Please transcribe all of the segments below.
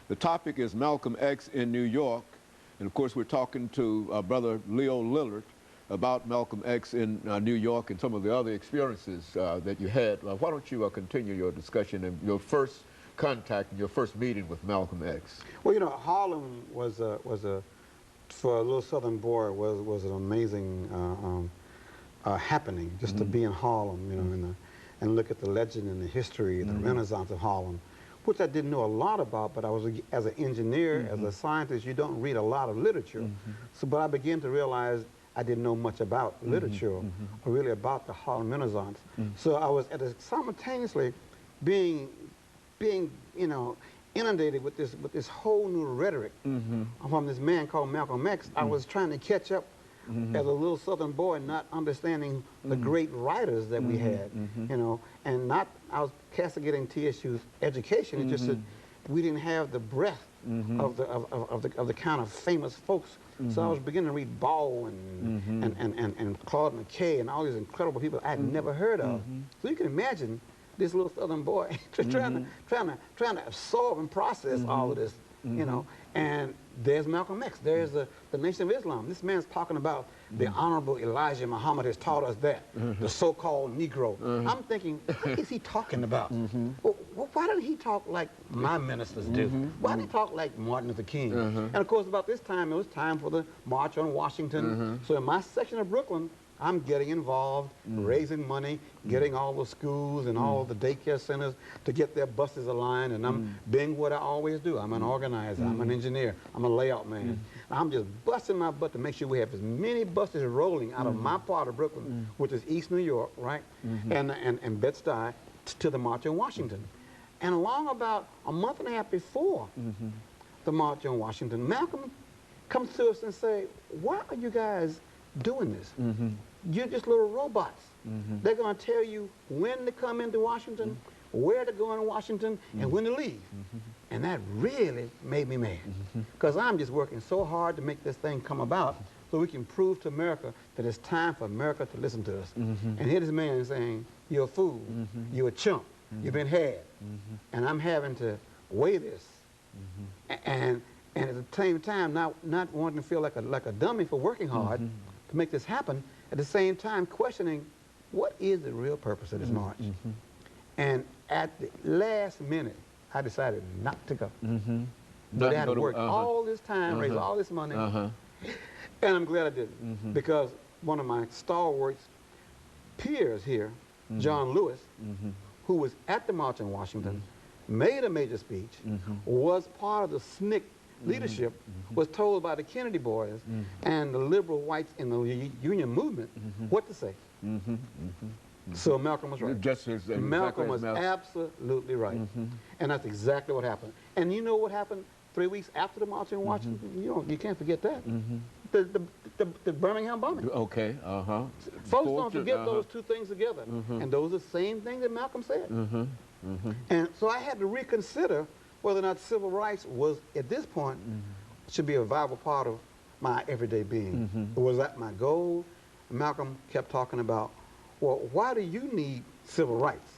The topic is Malcolm X in New York. And of course, we're talking to Brother LLillard about Malcolm X in New York and some of the other experiences that you had. Why don't you continue your discussion and your first contact and your first meeting with Malcolm X? Well, you know, Harlem was for a little Southern boy was an amazing happening just to be in Harlem, you know, and look at the legend and the history, the Renaissance of Harlem, which I didn't know a lot about, but I was, as an engineer, as a scientist, you don't read a lot of literature. So, but I began to realize I didn't know much about literature, or really about the Harlem Renaissance. So I was simultaneously being, you know, inundated with this whole new rhetoric from this man called Malcolm X. I was trying to catch up as a little Southern boy, not understanding the great writers that we had, you know, and I was castigating TSU's education. It just that we didn't have the breadth of the kind of famous folks. So I was beginning to read Ball and Claude McKay and all these incredible people I had never heard of. So you can imagine this little Southern boy trying to absorb and process all of this, you know. And there's Malcolm X. There's the Nation of Islam. This man's talking about the Honorable Elijah Muhammad has taught us that, the so-called Negro. I'm thinking, what is he talking about? Well, why didn't he talk like my ministers do? Why didn't he talk like Martin Luther King? And of course, about this time, it was time for the March on Washington. So in my section of Brooklyn, I'm getting involved, raising money, getting all the schools and all the daycare centers to get their buses aligned, and I'm being what I always do. I'm an organizer, I'm an engineer, I'm a layout man. I'm just busting my butt to make sure we have as many buses rolling out of my part of Brooklyn, which is East New York, right, and Bed-Stuy, to the March on Washington. And along about a month and a half before the March on Washington, Malcolm comes to us and say, why are you guys doing this? You're just little robots. They're going to tell you when to come into Washington, where to go in Washington, and when to leave. And that really made me mad, because I'm just working so hard to make this thing come about so we can prove to America that it's time for America to listen to us. And here this man is saying, you're a fool, you're a chump, you've been had, and I'm having to weigh this. And at the same time, not wanting to feel like a dummy for working hard to make this happen, at the same time questioning what is the real purpose of this march. And at the last minute, I decided not to go. But I had to work all this time, raise all this money, and I'm glad I didn't, because one of my stalwart peers here, John Lewis, who was at the March on Washington, made a major speech, was part of the SNCC leadership, was told by the Kennedy boys and the liberal whites in the union movement what to say. So Malcolm was right. Malcolm was absolutely right. And that's exactly what happened. And you know what happened 3 weeks after the March on Washington? You can't forget that. The Birmingham bombing. Okay, Folks don't forget those two things together. And those are the same things that Malcolm said. And so I had to reconsider whether or not civil rights was, at this point, should be a viable part of my everyday being. Was that my goal? Malcolm kept talking about, well, why do you need civil rights?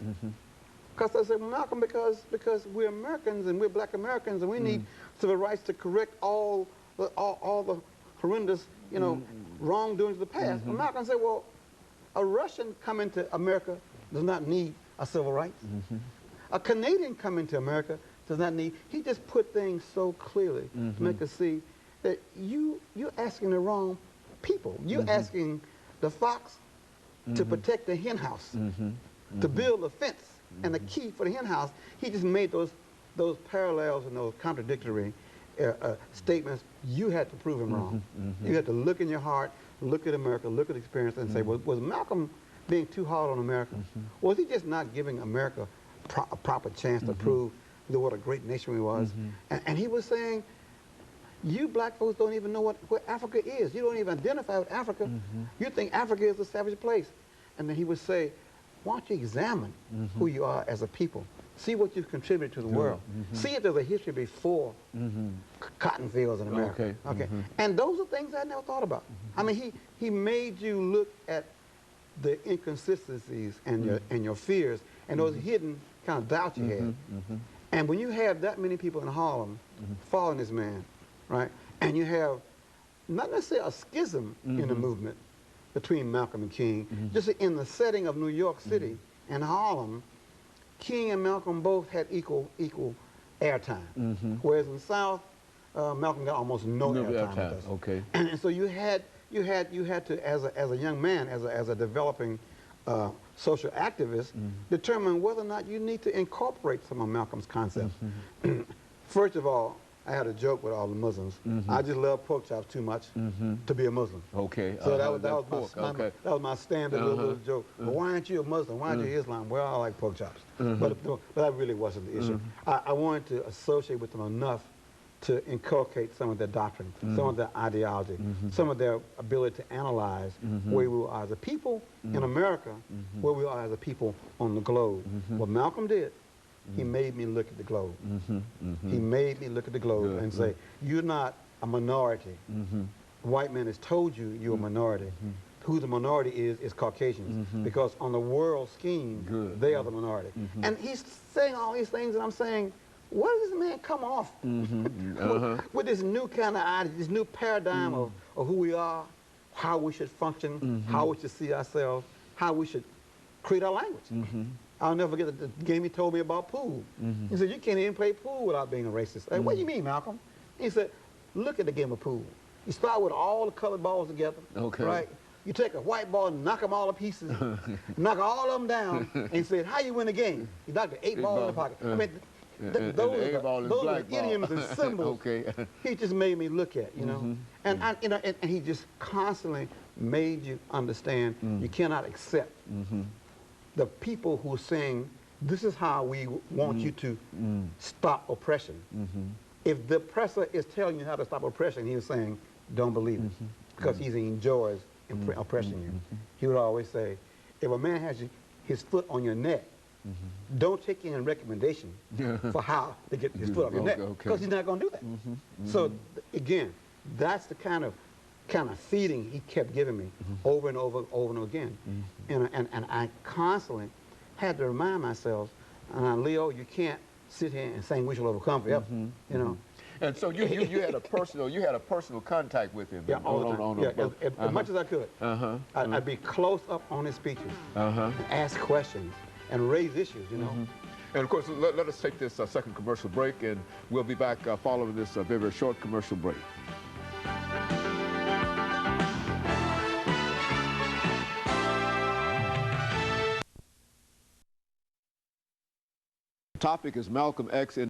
Because I said, well, Malcolm, because we're Americans and we're black Americans and we need civil rights to correct all the horrendous, you know, wrongdoings of the past. And Malcolm said, well, a Russian coming to America does not need a civil rights. A Canadian coming to America does not need. He just put things so clearly to make us see that you're asking the wrong people. You're asking the fox to protect the hen house, to build a fence, and the key for the hen house. He just made those parallels and those contradictory statements. You had to prove him wrong. You had to look in your heart, look at America, look at experience, and say, was Malcolm being too hard on America? Was he just not giving America a proper chance to prove what a great nation we was? And he was saying, you black folks don't even know where Africa is. You don't even identify with Africa. You think Africa is a savage place. And then he would say, why don't you examine who you are as a people? See what you've contributed to the world. See if there's a history before cotton fields in America. And those are things I never thought about. I mean, he made you look at the inconsistencies and your fears and those hidden kind of doubts you had. And when you have that many people in Harlem following this man, right, and you have not necessarily a schism in the movement between Malcolm and King, just in the setting of New York City and Harlem, King and Malcolm both had equal airtime. Whereas in the South, Malcolm got almost no airtime with us. Okay. And so you had to, as a young man, as a developing social activist, determine whether or not you need to incorporate some of Malcolm's concepts. First of all, I had a joke with all the Muslims. I just love pork chops too much to be a Muslim. Okay. So that was my standard little joke. Well, why aren't you a Muslim? Why aren't you Islam? Well, I like pork chops. But that really wasn't the issue. I wanted to associate with them enough to inculcate some of their doctrine, some of their ideology, some of their ability to analyze where we are as a people in America, where we are as a people on the globe. What Malcolm did, he made me look at the globe. He made me look at the globe and say, you're not a minority. The white man has told you you're a minority. Who the minority is Caucasians, because on the world scheme, they are the minority. And he's saying all these things, and I'm saying, where does this man come off with this new kind of idea, this new paradigm of who we are, how we should function, how we should see ourselves, how we should create our language? I'll never forget the game he told me about pool. He said, you can't even play pool without being a racist. I said, what do you mean, Malcolm? He said, look at the game of pool. You start with all the colored balls together, right? You take a white ball and knock them all to pieces, knock all of them down, and he said, how you win the game? You knocked the 8 balls in the pocket. I mean, those are idioms and symbols he just made me look at, you know. And he just constantly made you understand you cannot accept the people who are saying, this is how we want you to stop oppression. If the oppressor is telling you how to stop oppression, he was saying, don't believe it, because he enjoys oppressing you. He would always say, if a man has his foot on your neck, don't take any recommendation for how to get his foot on your neck, because he's not going to do that. So again, that's the kind of feeding he kept giving me over and over again. And I constantly had to remind myself, Leo, you can't sit here and sing "We Shall Overcome" forever, you know. And so you had a personal contact with him. Yeah, all the time. As much as I could. I'd be close up on his speeches, and ask questions, and raise issues, you know. And of course, let us take this second commercial break, and we'll be back following this very, very short commercial break. The topic is Malcolm X in